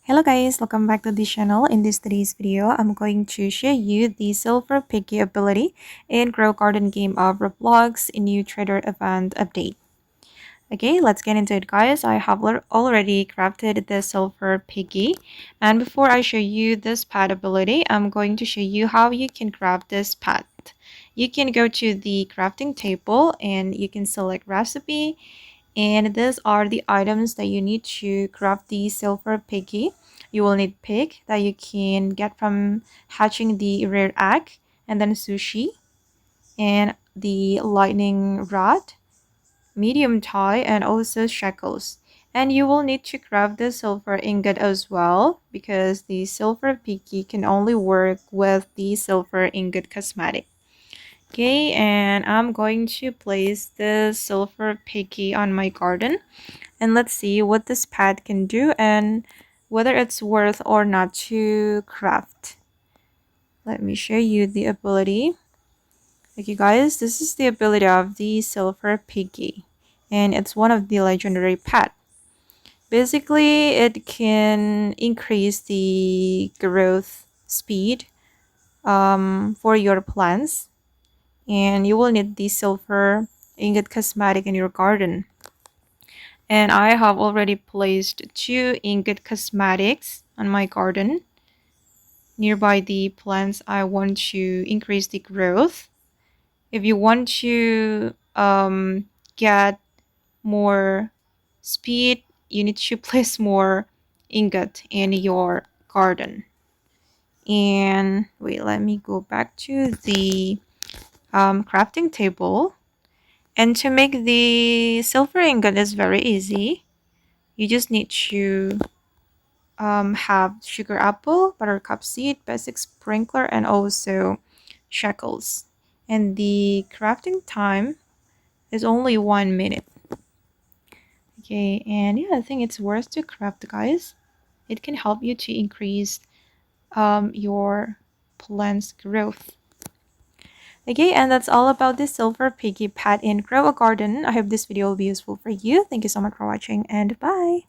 Hello guys, welcome back to the channel. In this today's video, I'm going to show you the Silver Piggy ability in Grow Garden game of Roblox in new trader event update. Okay, let's get into it guys. I have already crafted the Silver Piggy, and before I show you this pet ability, I'm going to show you how you can craft this pet. You can go to the crafting table and you can select recipe, and these are the items that you need to craft the Silver Piggy. You will need pig that you can get from hatching the rare egg, and then sushi, and the lightning rod, medium tie, and also shekels. And you will need to craft the silver ingot as well, because the Silver Piggy can only work with the silver ingot cosmetic. Okay, and I'm going to place the Silver Piggy on my garden, and let's see what this pad can do and whether it's worth or not to craft. Let me show you the ability. Okay guys, this is the ability of the Silver Piggy, and it's one of the legendary pet. Basically, it can increase the growth speed for your plants, and you will need the silver ingot cosmetic in your garden. And I have already placed 2 ingot cosmetics on my garden nearby the plants I want to increase the growth. If you want to get more speed, you need to place more ingot in your garden. And wait, let me go back to the crafting table. And to make the silver ingot is very easy. You just need to have sugar apple, buttercup seed, basic sprinkler, and also shekels. And the crafting time is only 1 minute. Okay, and yeah, I think it's worth to craft, guys. It can help you to increase your plant's growth. Okay, and that's all about the Silver Piggy pet in Grow a Garden. I hope this video will be useful for you. Thank you so much for watching, and bye.